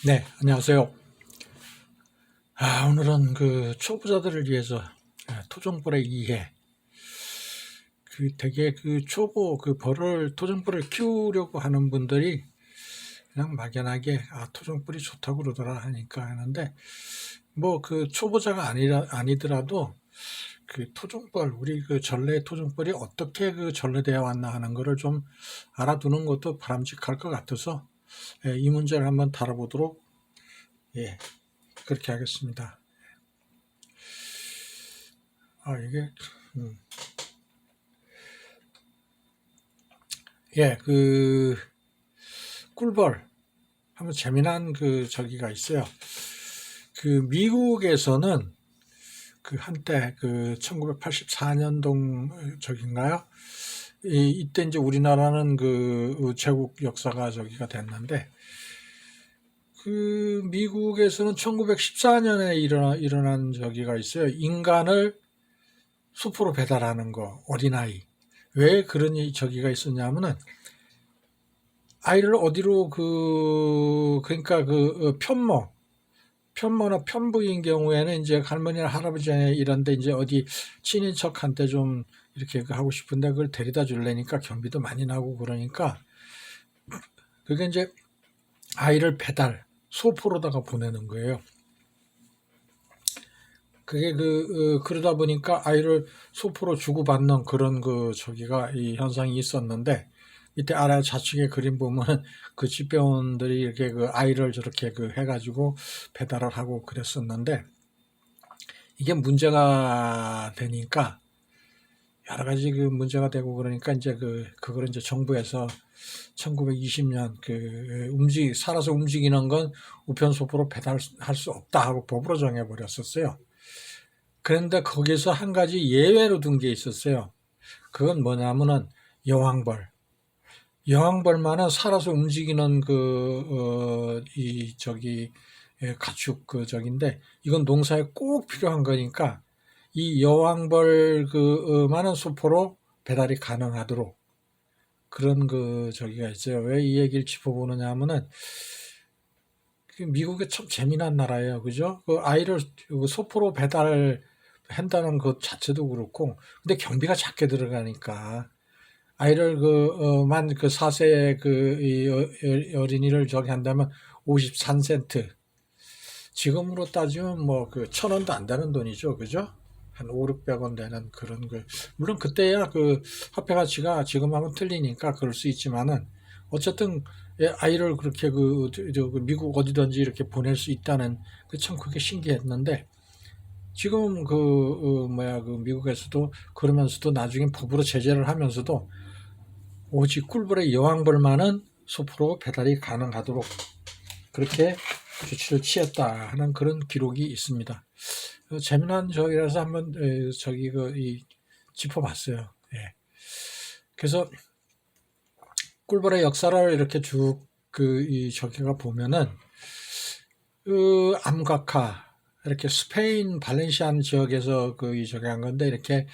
네, 안녕하세요. 오늘은 그 초보자들을 위해서 토종벌의 이해, 되게 그 초보 토종벌을 키우려고 하는 분들이 그냥 막연하게 토종벌이 좋다고 그러더라 하니까 하는데, 뭐 그 초보자가 아니더라도 그 토종벌, 우리 그 전래 토종벌이 어떻게 그 전래되어 왔나 하는 거를 좀 알아두는 것도 바람직할 것 같아서 이 문제를 한번 다뤄보도록, 예, 그렇게 하겠습니다. 이게 음. 꿀벌 한번 재미난 저기가 있어요. 그 미국에서는 그 한때 그 1984년도 저긴가요? 이때 이제 우리나라는 그 제국 역사가 저기가 됐는데, 그 미국에서는 1914년에 일어난 저기가 있어요. 인간을 숲으로 배달하는 거, 어린아이. 왜 그런 저기가 있었냐면은, 아이를 어디로 그러니까 편모나 편부인 경우에는 이제 할머니나 할아버지 이런데 이제 어디 친인척한테 좀 이렇게 하고 싶은데 그걸 데려다 줄래니까 경비도 많이 나고 그러니까 그게 이제 아이를 소포로다가 보내는 거예요. 그게 그러다 보니까 아이를 소포로 주고받는 그런 저기가 이 현상이 있었는데, 밑에 아래 좌측에 그림 보면 그 집배원들이 이렇게 그 아이를 저렇게 해가지고 배달을 하고 그랬었는데, 이게 문제가 되니까 여러 가지 문제가 되고 그러니까 이제 그걸 이제 정부에서 1920년 살아서 움직이는 건 우편소포로 배달할 수 없다 하고 법으로 정해버렸었어요. 그런데 거기서 한 가지 예외로 둔 게 있었어요. 그건 뭐냐면은 여왕벌. 여왕벌만은 살아서 움직이는 가축 저긴데, 이건 농사에 꼭 필요한 거니까 이 여왕벌 많은 수포로 배달이 가능하도록 그런 저기가 있어요. 왜 이 얘기를 짚어보느냐 하면은, 미국이 참 재미난 나라예요. 그죠? 그 아이를 소포로 배달 한다는 것 자체도 그렇고, 근데 경비가 작게 들어가니까, 아이를 4세의 어린이를 저기 한다면 53센트. 지금으로 따지면 뭐 1,000원도 안 되는 돈이죠. 그죠? 한 5, 600원 되는 그런 물론 그때야 화폐 가치가 지금하고는 틀리니까 그럴 수 있지만은, 어쨌든 아이를 그렇게 미국 어디든지 이렇게 보낼 수 있다는 참 그게 신기했는데, 지금 미국에서도 그러면서도 나중에 법으로 제재를 하면서도 오직 꿀벌의 여왕벌만은 소포로 배달이 가능하도록 그렇게 조치를 취했다 하는 그런 기록이 있습니다. 재미난 저기라서 한번 짚어봤어요. 예. 그래서 꿀벌의 역사를 이렇게 쭉 저기가 보면은 암각화, 이렇게 스페인 발렌시안 지역에서 저기 한 건데, 이렇게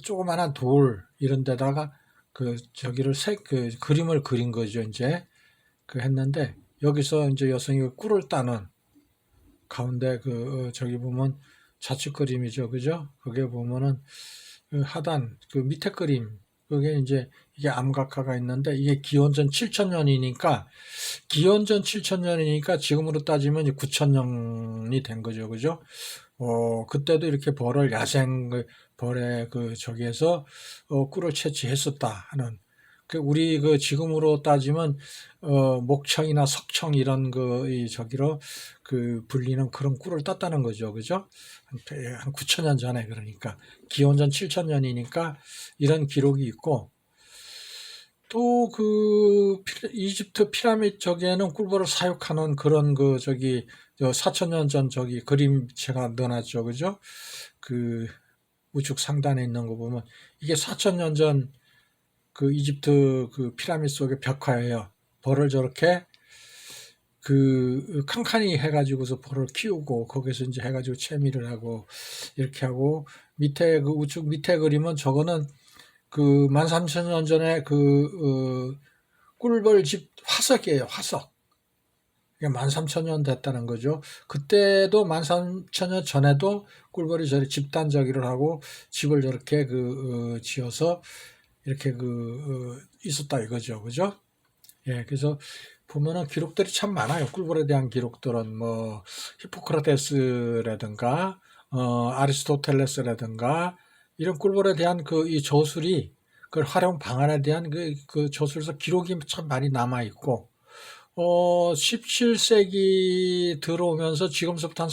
조그만한 돌 이런 데다가 저기를 그림을 그린 거죠. 이제 했는데, 여기서 이제 여성이 꿀을 따는 가운데 저기 보면 좌측 그림이죠. 그죠? 그게 보면은 하단 밑에 그림, 그게 이제 이게 암각화가 있는데, 이게 기원전 7,000년이니까 지금으로 따지면 9,000년이 된 거죠. 그죠? 그때도 이렇게 벌의 저기에서 꿀을 채취했었다 하는, 우리 지금으로 따지면 목청이나 석청 이런 저기로 불리는 그런 꿀을 땄다는 거죠. 그죠? 한 9,000년 전에, 그러니까 기원전 7,000년이니까 이런 기록이 있고, 또 이집트 피라미드 저기에는 꿀벌을 사육하는 그런 4,000년 전 저기 그림 제가 넣어놨죠. 그죠? 우측 상단에 있는 거 보면 이게 4,000년 전 이집트 피라미드 속의 벽화예요. 벌을 저렇게 칸칸이 해가지고서 벌을 키우고, 거기서 이제 해가지고 채미를 하고 이렇게 하고, 밑에 우측 밑에 그림은 저거는 13,000년 전에 꿀벌 집 화석이에요. 화석. 13,000년 됐다는 거죠. 그때도 13,000년 전에도 꿀벌이 저렇게 집단저기를 하고 집을 저렇게 지어서 이렇게 있었다 이거죠. 그죠? 예, 그래서 보면은 기록들이 참 많아요. 꿀벌에 대한 기록들은 뭐 히포크라테스라든가 아리스토텔레스라든가 이런 꿀벌에 대한 이 저술이 그 활용 방안에 대한 그 저술에서 기록이 참 많이 남아 있고 17세기 들어오면서 지금서부터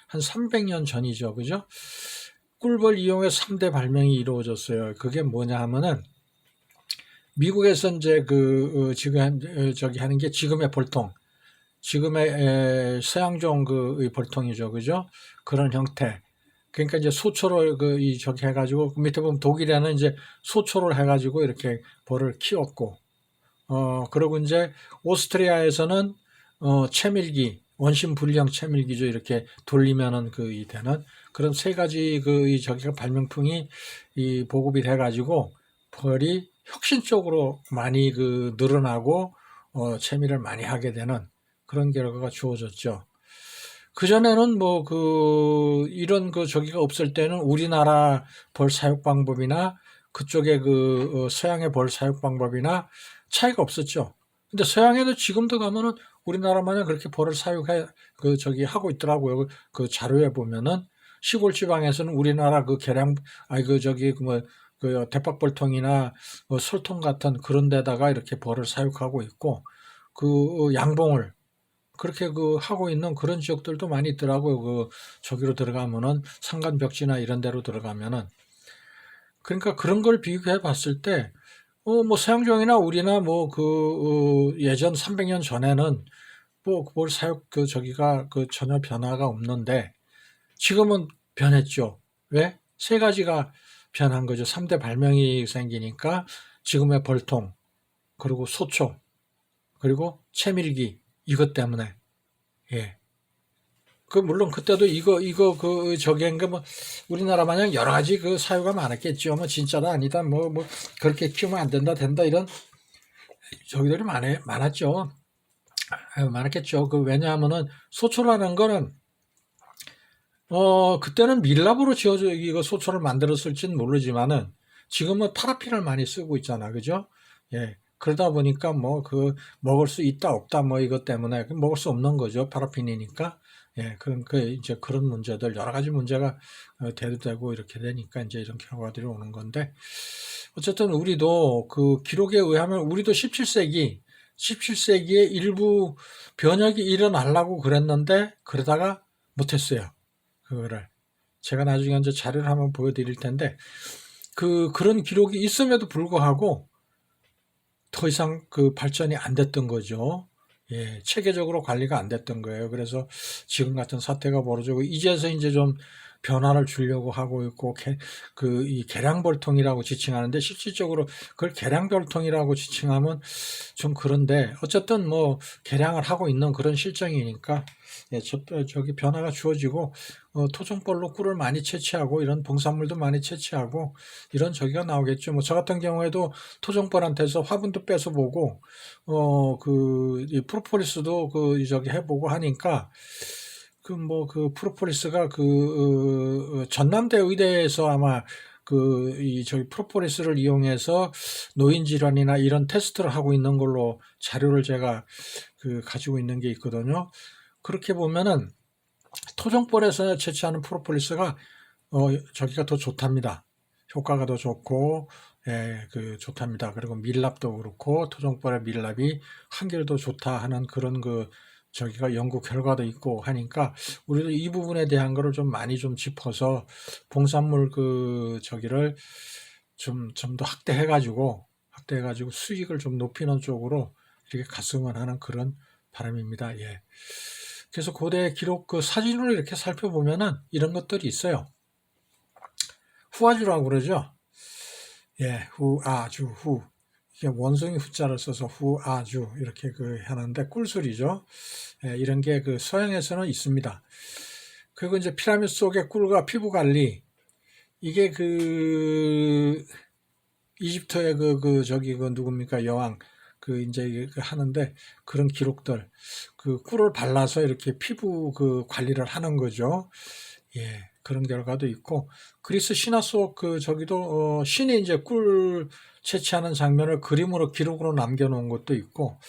한 300년 전이죠. 그죠? 꿀벌 이용의 3대 발명이 이루어졌어요. 그게 뭐냐 하면은 미국에서 이제 지금 저기 하는 게 지금의 벌통, 지금의 서양종 벌통이죠, 그죠? 그런 형태. 그러니까 이제 소초를 저기 해가지고 밑에 보면 독일에는 이제 소초를 해가지고 이렇게 벌을 키웠고, 그리고 이제 오스트리아에서는 채밀기, 원심 불량 채밀기죠, 이렇게 돌리면은 이 되는 그런 세 가지 저기가 발명품이 보급이 돼가지고 벌이 혁신적으로 많이 늘어나고 채미를 많이 하게 되는 그런 결과가 주어졌죠. 그전에는 뭐 이런 저기가 없을 때는 우리나라 벌 사육 방법이나 그쪽에 서양의 벌 사육 방법이나 차이가 없었죠. 근데 서양에도 지금도 가면은 우리나라 마냥 그렇게 벌을 사육해 저기 하고 있더라고요. 그 자료에 보면은 시골 지방에서는 우리나라 계량 저기 대박벌통이나 설통 같은 그런 데다가 이렇게 벌을 사육하고 있고 양봉을 그렇게 하고 있는 그런 지역들도 많이 있더라고요. 저기로 들어가면은 산간벽지나 이런 데로 들어가면은 그러니까 그런 걸 비교해 봤을 때 뭐 서양종이나 우리나 뭐 예전 300년 전에는 뭐 뭘 사육 저기가 전혀 변화가 없는데 지금은 변했죠. 왜? 세 가지가 변한 거죠. 3대 발명이 생기니까 지금의 벌통, 그리고 소초, 그리고 채밀기 이것 때문에 예. 물론 그때도 저기 한게 뭐 우리나라 마냥 여러 가지 사유가 많았겠죠. 뭐 진짜다 아니다 뭐 그렇게 키우면 안 된다 된다 이런 저기들이 많았죠. 많았겠죠. 왜냐하면은 소초라는 거는 그때는 밀랍으로 지어져 이거 소초를 만들었을지는 모르지만은 지금은 파라핀을 많이 쓰고 있잖아. 그죠? 예. 그러다 보니까 뭐 먹을 수 있다 없다 뭐 이것 때문에 먹을 수 없는 거죠. 파라핀이니까. 예. 이제 그런 문제들 여러 가지 문제가 대두되고 이렇게 되니까 이제 이런 결과들이 오는 건데 어쨌든 우리도 기록에 의하면 우리도 17세기에 일부 변혁이 일어나려고 그랬는데 그러다가 못했어요. 그거를 제가 나중에 이제 자료를 한번 보여드릴 텐데 그런 기록이 있음에도 불구하고 더 이상 발전이 안 됐던 거죠. 예, 체계적으로 관리가 안 됐던 거예요. 그래서 지금 같은 사태가 벌어지고 이제서 이제 좀 변화를 주려고 하고 있고 이 계량벌통이라고 지칭하는데 실질적으로 그걸 계량벌통이라고 지칭하면 좀 그런데 어쨌든 뭐 계량을 하고 있는 그런 실정이니까 예, 저기 변화가 주어지고 토종벌로 꿀을 많이 채취하고 이런 봉산물도 많이 채취하고 이런 저기가 나오겠죠. 뭐 저 같은 경우에도 토종벌한테서 화분도 뺏어보고 이 프로폴리스도 저기 해보고 하니까 프로폴리스가 전남대 의대에서 아마 저기 프로폴리스를 이용해서 노인 질환이나 이런 테스트를 하고 있는 걸로 자료를 제가 가지고 있는 게 있거든요. 그렇게 보면은 토종벌에서 채취하는 프로폴리스가 저기가 더 좋답니다. 효과가 더 좋고 예, 좋답니다. 그리고 밀랍도 그렇고 토종벌의 밀랍이 한결 더 좋다 하는 그런 저기가 연구 결과도 있고 하니까 우리도 이 부분에 대한 거를 좀 많이 좀 짚어서 봉산물 저기를 좀 더 확대해가지고 수익을 좀 높이는 쪽으로 이렇게 갔으면 하는 그런 바람입니다. 예. 그래서 고대 기록 사진으로 이렇게 살펴보면은 이런 것들이 있어요. 후아주라고 그러죠. 예, 후아주, 이게 원숭이 후자를 써서 후아주 이렇게 하는데 꿀술이죠. 예, 이런 게 서양에서는 있습니다. 그리고 이제 피라미드 속의 꿀과 피부 관리 이게 이집트의 저기 누굽니까 여왕 그 이제 하는데 그런 기록들 그 꿀을 발라서 이렇게 피부 그 관리를 하는 거죠. 예, 그런 결과도 있고 그리스 신화 속 그 저기도 신이 이제 꿀 채취하는 장면을 그림으로 기록으로 남겨놓은 것도 있고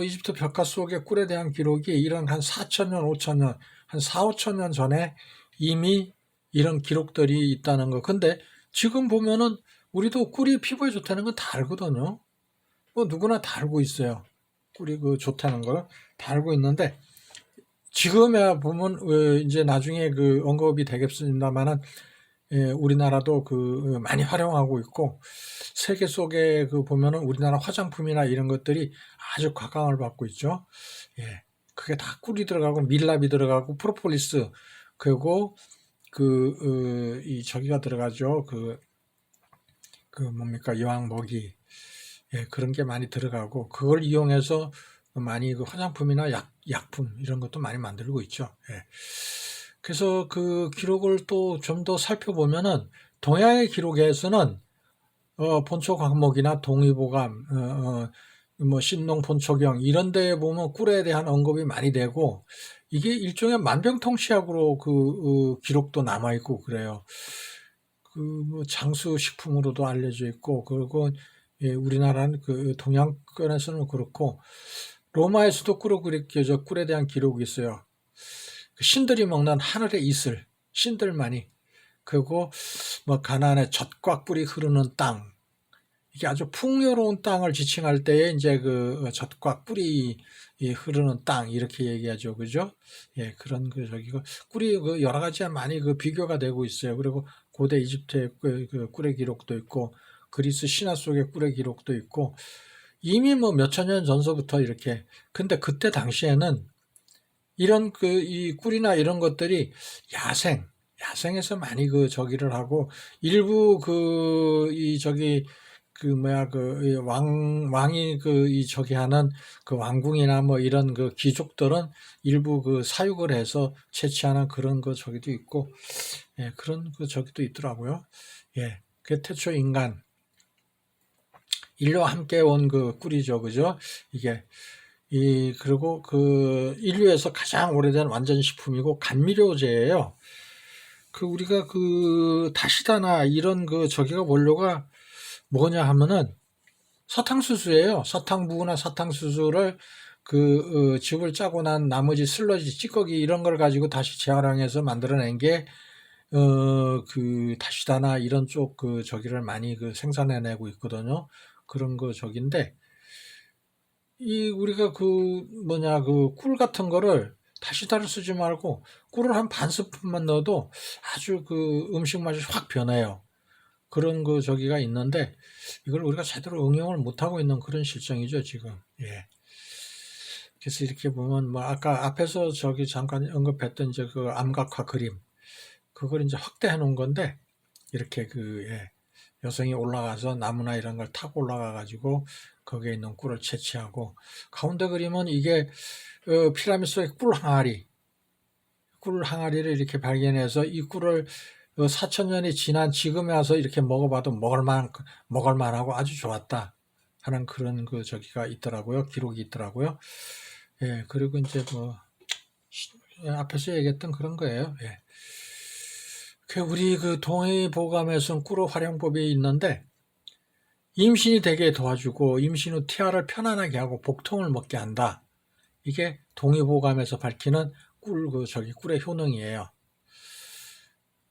이집트 벽화 속의 꿀에 대한 기록이 이런 한 4,000년, 5,000년, 한 4, 5,000년 전에 이미 이런 기록들이 있다는 거. 근데 지금 보면은 우리도 꿀이 피부에 좋다는 건 다 알거든요. 뭐 누구나 다 알고 있어요. 꿀이 그 좋다는 걸 다 알고 있는데 지금에 보면 이제 나중에 그 언급이 되겠습니다만은 우리나라도 그 많이 활용하고 있고 세계 속에 그 보면은 우리나라 화장품이나 이런 것들이 아주 곽광을 받고 있죠. 예, 그게 다 꿀이 들어가고 밀랍이 들어가고 프로폴리스 그리고 이 저기가 들어가죠. 그 뭡니까 여왕먹이 예, 그런 게 많이 들어가고 그걸 이용해서 많이 그 화장품이나 약품 이런 것도 많이 만들고 있죠. 예. 그래서 그 기록을 또 좀 더 살펴보면은 동양의 기록에서는 본초 광목이나 동의보감, 뭐 신농 본초경 이런 데에 보면 꿀에 대한 언급이 많이 되고 이게 일종의 만병통치약으로 기록도 남아 있고 그래요. 뭐 장수 식품으로도 알려져 있고 그리고 예, 우리나라는 그 동양권에서는 그렇고 로마에서도 꿀에 대한 기록이 있어요. 신들이 먹는 하늘의 이슬, 신들만이 그리고 뭐 가나안의 젖과 꿀이 흐르는 땅 이게 아주 풍요로운 땅을 지칭할 때에 이제 그 젖과 꿀이 흐르는 땅 이렇게 얘기하죠, 그죠? 예, 그런 저기가 꿀이 그 여러 가지 많이 그 비교가 되고 있어요. 그리고 고대 이집트의 그 꿀의 기록도 있고 그리스 신화 속의 꿀의 기록도 있고 이미 뭐 몇천 년 전서부터 이렇게 근데 그때 당시에는 이런 이 꿀이나 이런 것들이 야생에서 많이 그 저기를 하고 일부 왕이 이 저기 하는 그 왕궁이나 뭐 이런 그 귀족들은 일부 그 사육을 해서 채취하는 그런 저기도 있고 예, 그런 저기도 있더라고요. 예. 그 태초 인류와 함께 온 그 꿀이죠. 그죠? 이게 그리고 인류에서 가장 오래된 완전 식품이고 감미료제예요. 우리가 다시다나 이런 저기가 원료가 뭐냐 하면은 사탕수수예요. 사탕부나 사탕수수를 즙을 짜고 난 나머지 슬러지, 찌꺼기 이런 걸 가지고 다시 재활용해서 만들어낸 게 다시다나 이런 쪽 저기를 많이 생산해내고 있거든요. 그런 저기인데 우리가 꿀 같은 거를 다시다를 쓰지 말고 꿀을 한 반 스푼만 넣어도 아주 음식 맛이 확 변해요. 그런 저기가 있는데 이걸 우리가 제대로 응용을 못하고 있는 그런 실정이죠, 지금. 예. 그래서 이렇게 보면 뭐 아까 앞에서 저기 잠깐 언급했던 이제 암각화 그림 그걸 이제 확대해 놓은 건데 이렇게 예. 여성이 올라가서 나무나 이런 걸 타고 올라가 가지고 거기에 있는 꿀을 채취하고 가운데 그림은 이게 피라미드 속의 꿀 항아리를 이렇게 발견해서 이 꿀을 4,000년이 지난 지금에 와서 이렇게 먹어봐도 먹을만하고 아주 좋았다 하는 그런 저기가 있더라고요. 기록이 있더라고요. 예, 그리고 이제 뭐 앞에서 얘기했던 그런 거예요. 예. 우리 동의보감에서는 꿀의 활용법이 있는데 임신이 되게 도와주고 임신 후 태아를 편안하게 하고 복통을 먹게 한다. 이게 동의보감에서 밝히는 꿀의 효능이에요.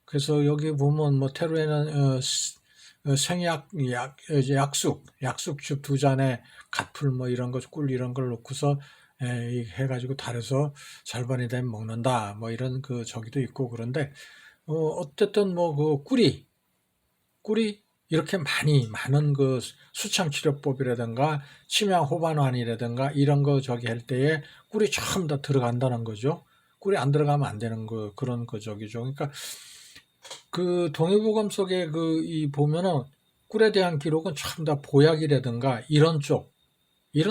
그래서 여기 보면 뭐 테루에는 약숙즙 2잔에 갓풀 뭐 이런 꿀 이런 걸 넣고서 해가지고 달여서 절반이 되면 먹는다. 뭐 이런 저기도 있고 그런데 어쨌든 뭐 꿀이 이렇게 많은 수창치료법이라든가 침향 호반환이라든가 이런 저기 할 때에 꿀이 전부 다 들어간다는 거죠. 꿀이 안 들어가면 안 되는 그런 저기죠. 그러니까 동의보감 속에 보면은 꿀에 대한 기록은 전부 다 보약이라든가 이런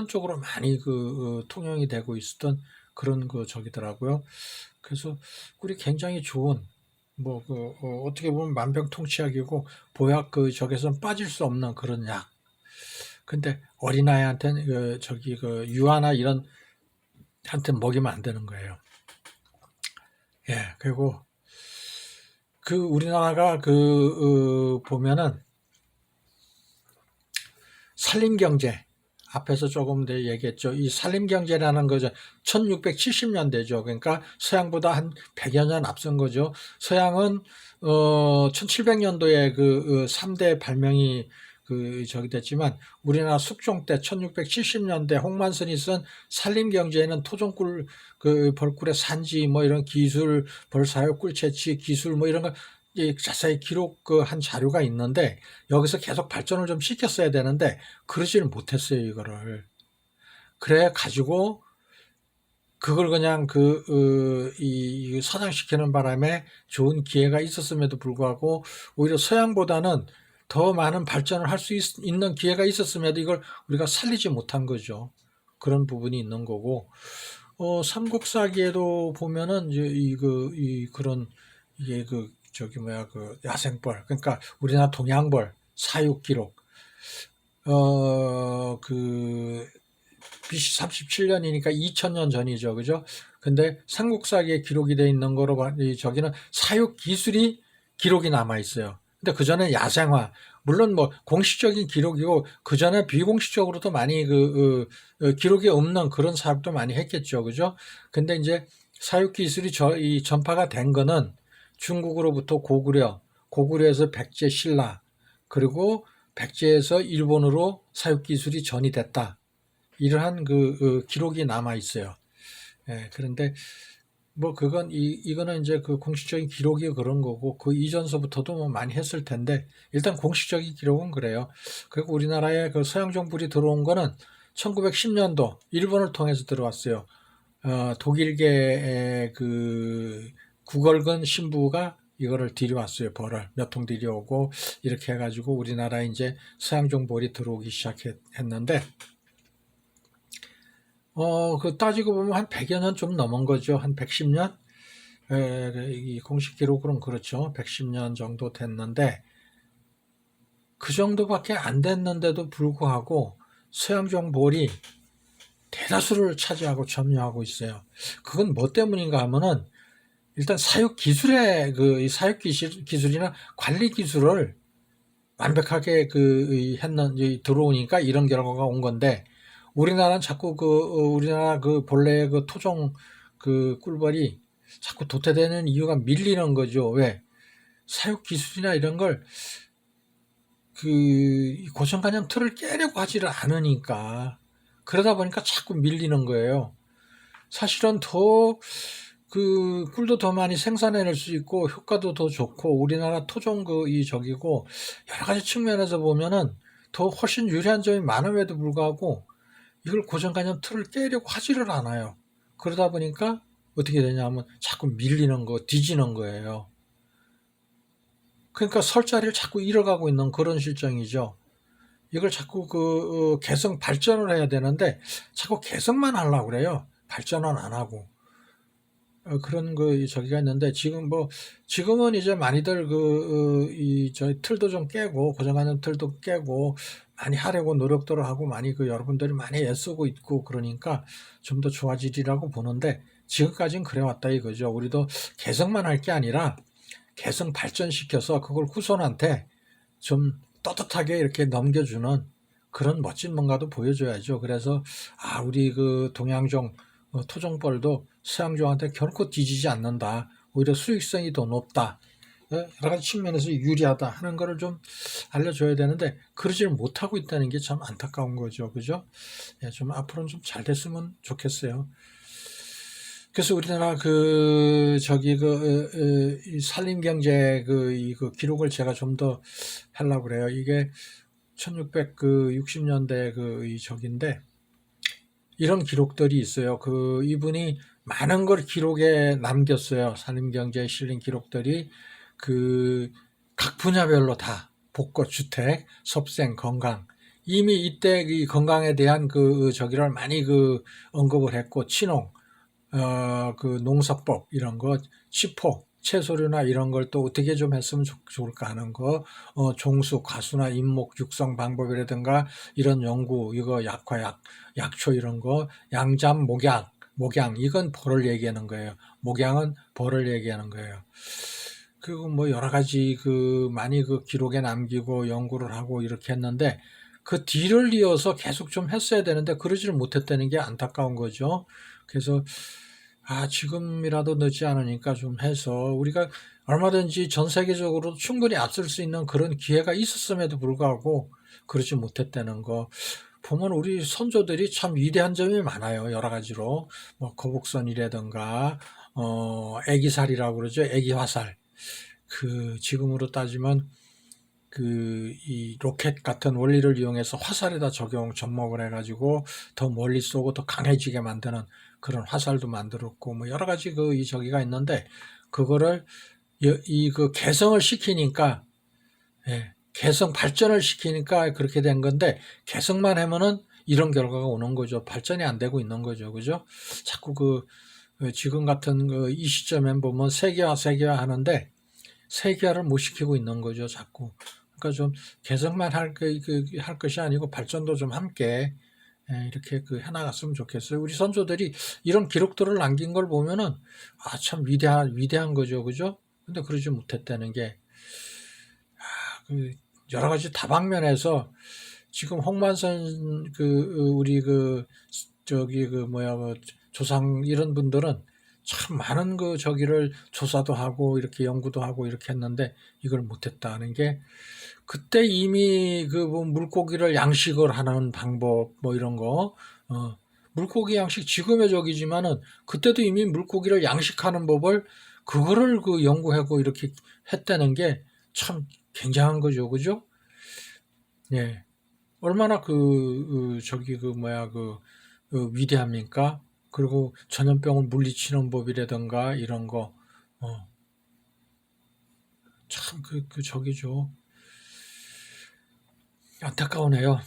쪽으로 많이 통용이 되고 있었던 그런 저기더라고요. 그래서 꿀이 굉장히 좋은 뭐 어떻게 보면 만병통치약이고 보약 저기서는 빠질 수 없는 그런 약 근데 어린아이한테는 유아나 이런 한테 먹이면 안 되는 거예요. 예, 그리고 우리나라가 보면은 산림경제, 앞에서 조금 더 얘기했죠. 이 산림경제라는 거죠. 1670년대죠. 그러니까 서양보다 한 100여 년 앞선 거죠. 서양은 1700년도에 3대 발명이 됐지만 우리나라 숙종 때 1670년대 홍만선이 쓴 산림경제에는 토종꿀 벌꿀의 산지 뭐 이런 기술, 벌사육, 꿀채취 기술 뭐 이런 거 자세히 기록한 자료가 있는데 여기서 계속 발전을 좀 시켰어야 되는데 그러지를 못했어요. 이거를 그래 가지고 그걸 그냥 서장시키는 바람에 좋은 기회가 있었음에도 불구하고 오히려 서양보다는 더 많은 발전을 할 수 있는 기회가 있었음에도 이걸 우리가 살리지 못한 거죠. 그런 부분이 있는 거고, 삼국사기에도 보면은 그런 이게 야생벌, 그러니까 우리나라 동양벌 사육 기록, BC 37년이니까 2000년 전이죠. 그죠? 근데 삼국사기에 기록이 돼 있는 거로 저기는 사육 기술이 기록이 남아 있어요. 근데 그 전에 야생화, 물론 뭐 공식적인 기록이고 그 전에 비공식적으로도 많이 기록이 없는 그런 사업도 많이 했겠죠. 그죠? 근데 이제 사육 기술이 이 전파가 된 거는 중국으로부터 고구려에서 백제 신라, 그리고 백제에서 일본으로 사육 기술이 전이됐다. 이러한 기록이 남아 있어요. 예, 그런데 뭐 이거는 이제 공식적인 기록이 그런 거고 그 이전서부터도 뭐 많이 했을 텐데 일단 공식적인 기록은 그래요. 그리고 우리나라에 서양 정불이 들어온 거는 1910년도 일본을 통해서 들어왔어요. 독일계 구걸근 신부가 이거를 들여왔어요. 벌을 몇 통 들여오고 이렇게 해가지고 우리나라에 이제 서양 정벌이 들어오기 시작했는데 따지고 보면 한 100여 년 좀 넘은 거죠. 한 110년? 이 공식 기록으로는 그렇죠. 110년 정도 됐는데, 그 정도밖에 안 됐는데도 불구하고 서양 정벌이 대다수를 차지하고 점유하고 있어요. 그건 뭐 때문인가 하면은, 일단 사육 기술의, 이 사육 기술이나 관리 기술을 완벽하게 들어오니까 이런 결과가 온 건데, 우리나라는 자꾸 우리나라 본래 토종 꿀벌이 자꾸 도태되는 이유가 밀리는 거죠. 왜? 사육 기술이나 이런 걸 고정관념 틀을 깨려고 하지를 않으니까. 그러다 보니까 자꾸 밀리는 거예요. 사실은 꿀도 더 많이 생산해낼 수 있고, 효과도 더 좋고, 우리나라 토종 여러 가지 측면에서 보면은 더 훨씬 유리한 점이 많음에도 불구하고, 이걸 고정관념 틀을 깨려고 하지를 않아요. 그러다 보니까 어떻게 되냐면 자꾸 밀리는 거, 뒤지는 거예요. 그러니까 설 자리를 자꾸 잃어가고 있는 그런 실정이죠. 이걸 자꾸 개성 발전을 해야 되는데 자꾸 개성만 하려고 그래요. 발전은 안 하고. 그런 저기가 있는데 지금은 이제 많이들 저희 틀도 좀 깨고 고정관념 틀도 깨고 많이 하려고 노력도 하고 많이 여러분들이 많이 애쓰고 있고 그러니까 좀 더 좋아지리라고 보는데 지금까지는 그래왔다 이거죠. 우리도 개성만 할 게 아니라 개성 발전시켜서 그걸 후손한테 좀 떳떳하게 이렇게 넘겨주는 그런 멋진 뭔가도 보여줘야죠. 그래서 우리 동양종 토종벌도 서양종한테 결코 뒤지지 않는다. 오히려 수익성이 더 높다. 여러 가지 측면에서 유리하다 하는 거를 좀 알려줘야 되는데 그러지를 못하고 있다는 게 참 안타까운 거죠. 그죠? 예, 좀 앞으로는 좀 잘 됐으면 좋겠어요. 그래서 우리나라 이 산림경제 기록을 제가 좀 더 하려고 그래요. 이게 1660년대 적인데 이런 기록들이 있어요. 이분이 많은 걸 기록에 남겼어요. 산림경제에 실린 기록들이 각 분야별로 다 복고, 주택, 섭생, 건강. 이미 이때 이 건강에 대한 저기를 많이 언급을 했고, 친홍, 농사법 이런 거, 치포 채소류나 이런 걸 또 어떻게 좀 했으면 좋을까 하는 거, 종수, 과수나 인목 육성 방법이라든가 이런 연구, 이거 약초 이런 거, 양잠, 목양, 이건 벌을 얘기하는 거예요. 목양은 벌을 얘기하는 거예요. 그리고 뭐 여러 가지 많이 기록에 남기고 연구를 하고 이렇게 했는데 그 뒤를 이어서 계속 좀 했어야 되는데 그러지를 못했다는 게 안타까운 거죠. 그래서 지금이라도 늦지 않으니까 좀 해서 우리가 얼마든지 전 세계적으로 충분히 앞설 수 있는 그런 기회가 있었음에도 불구하고 그러지 못했다는 거. 보면 우리 선조들이 참 위대한 점이 많아요. 여러 가지로. 뭐 거북선이라든가, 애기살이라고 그러죠. 애기화살. 지금으로 따지면 이 로켓 같은 원리를 이용해서 화살에다 접목을 해가지고 더 멀리 쏘고 더 강해지게 만드는 그런 화살도 만들었고, 뭐 여러 가지 저기가 있는데, 그거를 개성을 시키니까, 개성 발전을 시키니까 그렇게 된 건데, 개성만 하면은 이런 결과가 오는 거죠. 발전이 안 되고 있는 거죠. 그죠? 자꾸 지금 같은 이 시점엔 보면 세계화 하는데, 세계화를 못 시키고 있는 거죠. 자꾸. 그러니까 좀 개성만 할 것이 아니고 발전도 좀 함께 이렇게 해나갔으면 좋겠어요. 우리 선조들이 이런 기록들을 남긴 걸 보면은 참 위대한 거죠, 그죠? 근데 그러지 못했다는 게 여러 가지 다방면에서 지금 홍만선 우리 조상 이런 분들은 참 많은 저기를 조사도 하고 이렇게 연구도 하고 이렇게 했는데 이걸 못했다는 게 그때 이미 뭐 물고기를 양식을 하는 방법 뭐 이런 거 물고기 양식 지금의 적이지만은 그때도 이미 물고기를 양식하는 법을 그거를 연구하고 이렇게 했다는 게 참 굉장한 거죠, 그죠? 예, 얼마나 위대합니까? 그리고 전염병을 물리치는 법이라든가 이런 거, 참 저기죠. 안타까우네요.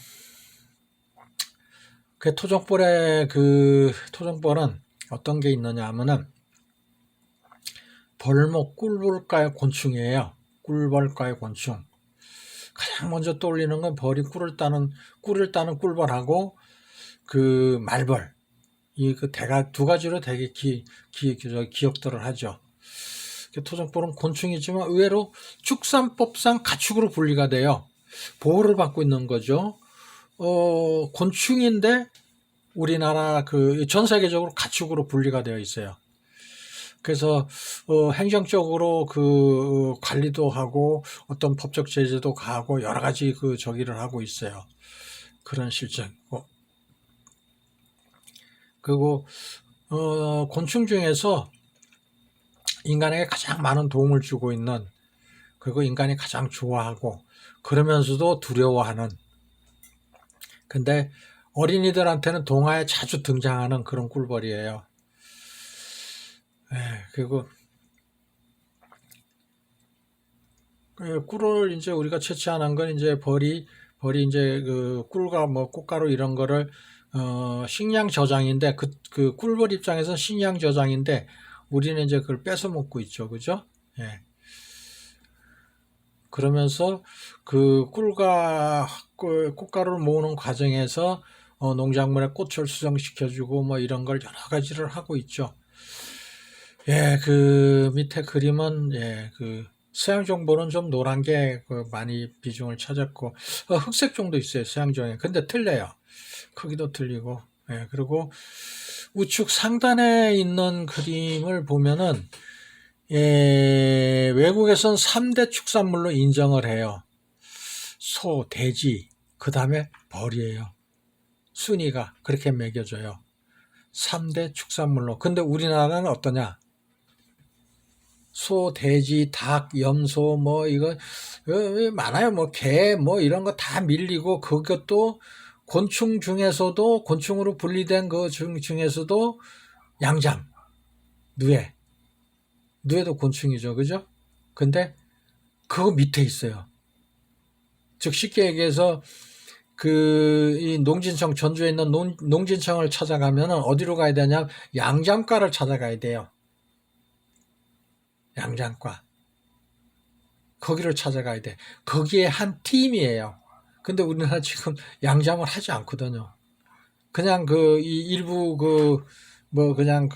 토종벌은 어떤 게 있느냐 하면은 꿀벌과의 곤충이에요. 꿀벌과의 곤충. 가장 먼저 떠올리는 건 벌이 꿀을 따는 꿀벌하고 말벌. 대가 두 가지로 되게 기억들을 하죠. 토종벌은 곤충이지만 의외로 축산법상 가축으로 분리가 돼요. 보호를 받고 있는 거죠. 곤충인데 우리나라 전 세계적으로 가축으로 분리가 되어 있어요. 그래서 행정적으로 관리도 하고 어떤 법적 제재도 가하고 여러 가지 저기를 하고 있어요. 그런 실정이고. 그리고 곤충 중에서 인간에게 가장 많은 도움을 주고 있는, 그리고 인간이 가장 좋아하고 그러면서도 두려워하는, 근데 어린이들한테는 동화에 자주 등장하는 그런 꿀벌이에요. 그리고 꿀을 이제 우리가 채취하는 건 이제 벌이 이제 꿀과 뭐 꽃가루 이런 거를 식량 저장인데 그 꿀벌 입장에서는 식량 저장인데 우리는 이제 그걸 뺏어 먹고 있죠, 그죠? 예. 그러면서 꿀과 꽃가루를 모으는 과정에서 농작물의 꽃을 수정시켜주고 뭐 이런 걸 여러 가지를 하고 있죠. 예, 밑에 그림은 서양종보는 좀 노란 게 많이 비중을 찾았고 흑색종도 있어요, 서양종에. 근데 틀려요. 크기도 틀리고. 예, 그리고 우측 상단에 있는 그림을 보면은 외국에선 3대 축산물로 인정을 해요. 소, 돼지, 그 다음에 벌이에요. 순위가 그렇게 매겨져요. 3대 축산물로. 근데 우리나라는 어떠냐? 소, 돼지, 닭, 염소, 뭐, 이거, 많아요. 뭐, 개, 뭐, 이런 거 다 밀리고, 그것도 곤충 중에서도, 곤충으로 분리된 중에서도 양잠, 누에도 곤충이죠. 그죠? 근데, 그거 밑에 있어요. 즉, 쉽게 얘기해서, 이 농진청, 전주에 있는 농진청을 찾아가면 어디로 가야 되냐? 양잠가를 찾아가야 돼요. 양장과. 거기를 찾아가야 돼. 거기에 한 팀이에요. 근데 우리나라 지금 양잠을 하지 않거든요. 그냥 이 일부 그냥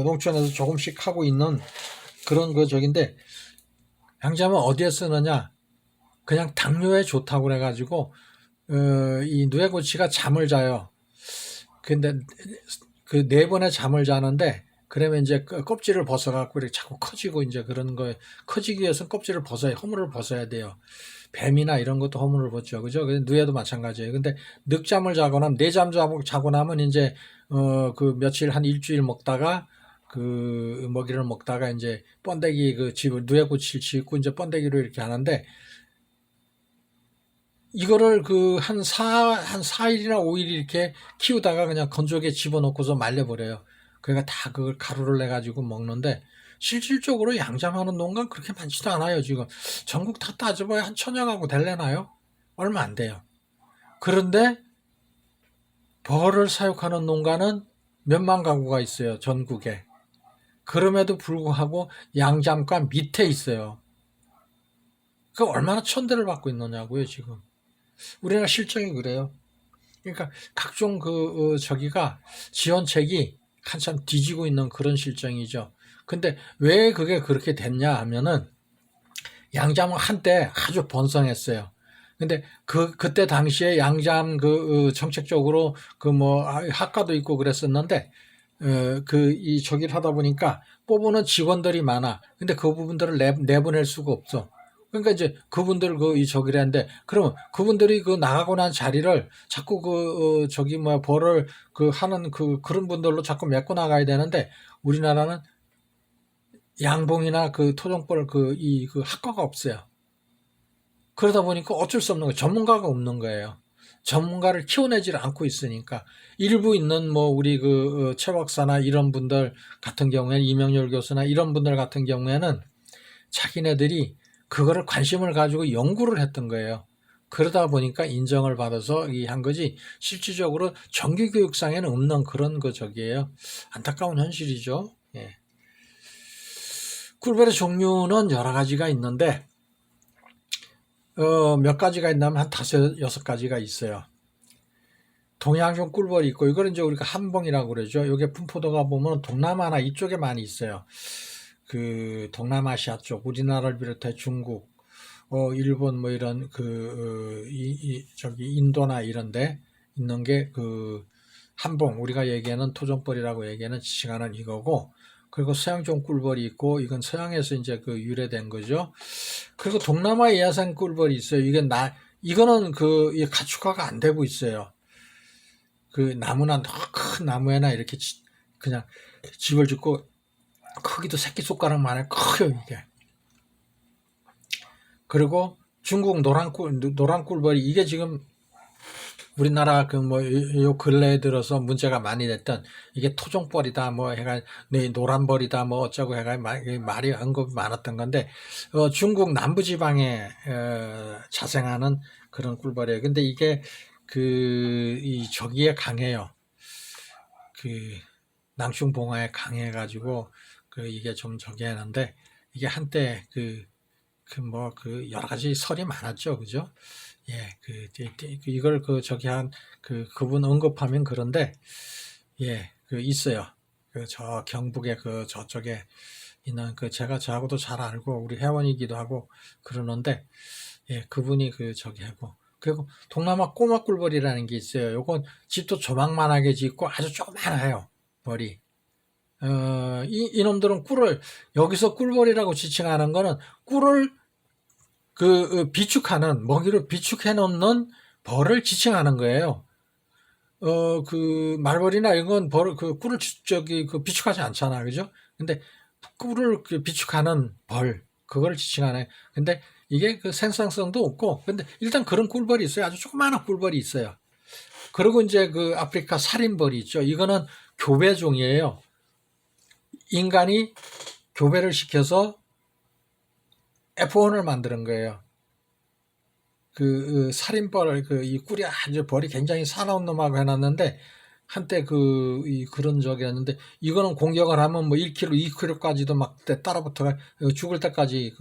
농촌에서 조금씩 하고 있는 그런 저긴데, 양잠은 어디에 쓰느냐? 그냥 당뇨에 좋다고 그래가지고, 이 누에고치가 잠을 자요. 근데 그 4번의 잠을 자는데, 그러면 이제 껍질을 벗어갖고 이렇게 자꾸 커지고 이제 그런 거에, 커지기 위해서는 껍질을 벗어야, 허물을 벗어야 돼요. 뱀이나 이런 것도 허물을 벗죠. 그죠? 누에도 마찬가지예요. 근데 늑잠을 자거나, 내잠 자고 나면 이제, 며칠, 한 일주일 먹다가, 먹이를 먹다가 이제 번데기 집을, 누에고치를 짓고 이제 번데기로 이렇게 하는데, 이거를 한 4일이나 5일 이렇게 키우다가 그냥 건조기에 집어넣고서 말려버려요. 그러니까 다 그걸 가루를 내가지고 먹는데, 실질적으로 양잠하는 농가는 그렇게 많지도 않아요, 지금. 전국 다 따져봐야 한 1000여 가구 될래나요? 얼마 안 돼요. 그런데 벌을 사육하는 농가는 몇만 가구가 있어요, 전국에. 그럼에도 불구하고 양잠과 밑에 있어요. 그 얼마나 천대를 받고 있느냐고요, 지금. 우리나라 실정이 그래요. 그러니까 각종 저기가 지원책이 한참 뒤지고 있는 그런 실정이죠. 근데 왜 그게 그렇게 됐냐 하면은, 양잠은 한때 아주 번성했어요. 근데 그때 당시에 양잠 정책적으로 학과도 있고 그랬었는데, 이 저기를 하다 보니까 뽑으는 직원들이 많아. 근데 그 부분들을 내보낼 수가 없어. 그러니까 이제 그분들 이 저기를 하는데, 그러면 그분들이 나가고 난 자리를 자꾸 벌을 하는 그런 분들로 자꾸 메꿔 나가야 되는데, 우리나라는 양봉이나 토종벌 학과가 없어요. 그러다 보니까 어쩔 수 없는 거예요. 전문가가 없는 거예요. 전문가를 키워내지를 않고 있으니까. 일부 있는 우리 최 박사나 이런 분들 같은 경우에는, 이명렬 교수나 이런 분들 같은 경우에는 자기네들이 그거를 관심을 가지고 연구를 했던 거예요. 그러다 보니까 인정을 받아서 한 거지, 실질적으로 정규교육상에는 없는 그런 저기예요. 안타까운 현실이죠. 예. 꿀벌의 종류는 여러 가지가 있는데, 몇 가지가 있냐면 한 5-6가지가 있어요. 동양종 꿀벌이 있고, 이거는 이제 우리가 한봉이라고 그러죠. 이게 분포도가 보면 동남아나 이쪽에 많이 있어요. 동남아시아 쪽, 우리나라를 비롯해 중국, 일본 이런 저기 인도나 이런데 있는 게 한봉, 우리가 얘기하는 토종벌이라고 얘기하는 지칭하는 이거고, 그리고 서양종 꿀벌이 있고, 이건 서양에서 이제 유래된 거죠. 그리고 동남아 예산 꿀벌이 있어요. 이거는 가축화가 안 되고 있어요. 나무나 큰 나무에나 이렇게 그냥 집을 짓고, 크기도 새끼손가락만 해 커요, 이게. 그리고 중국 노란 꿀벌이, 이게 지금 우리나라 요 근래에 들어서 문제가 많이 됐던, 이게 토종벌이다 해가 노란벌이다 어쩌고 해가 말이 언급이 많았던 건데, 중국 남부지방에 자생하는 그런 꿀벌이에요. 근데 이게 저기에 강해요. 낭충봉화에 강해가지고 이게 좀 저기 하는데, 이게 한때 여러 가지 설이 많았죠, 그죠? 예, 이걸 저기 그분 언급하면 그런데, 예, 있어요. 저 경북의 저쪽에 있는 제가 저하고도 잘 알고, 우리 회원이기도 하고 그러는데, 예, 그분이 저기 하고, 그리고 동남아 꼬막꿀벌이라는 게 있어요. 요건 집도 조망만하게 짓고 아주 조그만해요, 벌이. 이놈들은 여기서 꿀벌이라고 지칭하는 거는, 꿀을 비축하는, 먹이로 비축해 놓는 벌을 지칭하는 거예요. 말벌이나 이건 꿀을 비축하지 않잖아. 그죠? 근데 꿀을 비축하는 벌, 그걸 지칭하네. 근데 이게 생산성도 없고, 근데 일단 그런 꿀벌이 있어요. 아주 조그마한 꿀벌이 있어요. 그리고 이제 아프리카 살인벌이 있죠. 이거는 교배종이에요. 인간이 교배를 시켜서 F1을 만드는 거예요. 살인벌, 이 꿀이 아주 벌이 굉장히 사나운 놈하고 해놨는데, 한때 그런 적이었는데, 이거는 공격을 하면 뭐 1km, 2km까지도 막 따라붙어가 죽을 때까지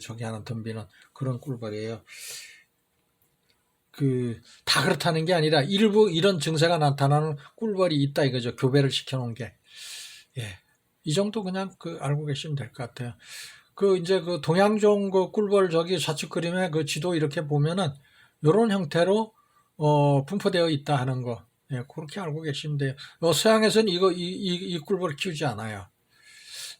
저기 하는 덤비는 그런 꿀벌이에요. 다 그렇다는 게 아니라 일부 이런 증세가 나타나는 꿀벌이 있다 이거죠. 교배를 시켜놓은 게. 예. 이 정도 그냥 알고 계시면 될 것 같아요. 이제 동양종 꿀벌 저기 좌측 그림에 지도 이렇게 보면은 요런 형태로 분포되어 있다 하는 거. 예, 그렇게 알고 계시면 돼요. 서양에서는 이 꿀벌을 키우지 않아요.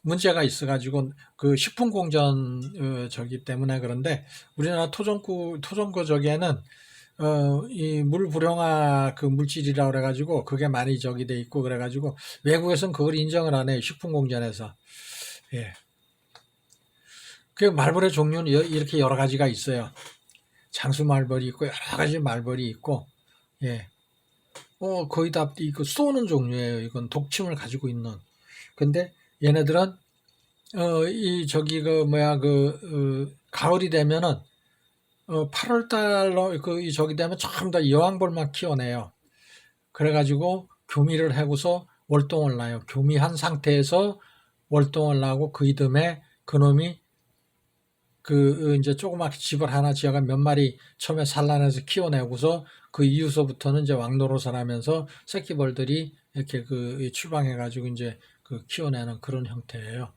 문제가 있어가지고 식품 공전 저기 때문에. 그런데 우리나라 토종거 저기에는 이 물불용화 물질이라 그래가지고 그게 많이 저기 돼 있고 그래가지고 외국에서는 그걸 인정을 안 해요. 식품 공전에서. 예. 말벌의 종류는 이렇게 여러 가지가 있어요. 장수 말벌이 있고 여러 가지 말벌이 있고, 예. 거의 다 쏘는 종류예요. 이건 독침을 가지고 있는. 근데 얘네들은 가을이 되면은 8월 달로 저기 되면 전부 다 여왕벌만 키워내요. 그래가지고 교미를 하고서 월동을 나요. 교미한 상태에서 월동을 나고 그 이듬해 그놈이 이제 조그맣게 집을 하나 지어가 몇 마리 처음에 산란해서 키워내고서 그 이후서부터는 이제 왕노릇을 하면서 새끼벌들이 이렇게 출방해가지고 이제 키워내는 그런 형태예요.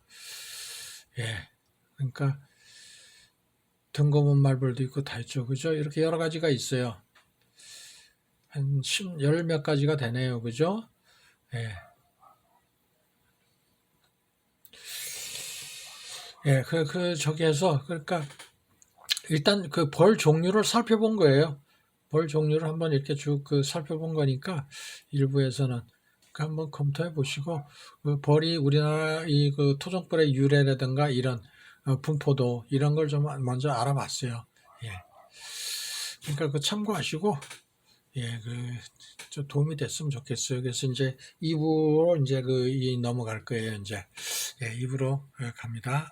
예. 그러니까 등검은 말벌도 있고 다 있죠. 그죠? 이렇게 여러 가지가 있어요. 한 10몇 가지가 되네요. 그죠? 예. 예, 저기에서, 그러니까, 일단 벌 종류를 살펴본 거예요. 벌 종류를 한번 이렇게 쭉 살펴본 거니까, 일부에서는. 한번 검토해 보시고, 벌이 우리나라 토종벌의 유래라든가 이런, 분포도, 이런 걸 좀 먼저 알아봤어요. 예. 그러니까 참고하시고, 예, 좀 도움이 됐으면 좋겠어요. 그래서 이제 2부로 이제 넘어갈 거예요, 이제. 예, 2부로 갑니다.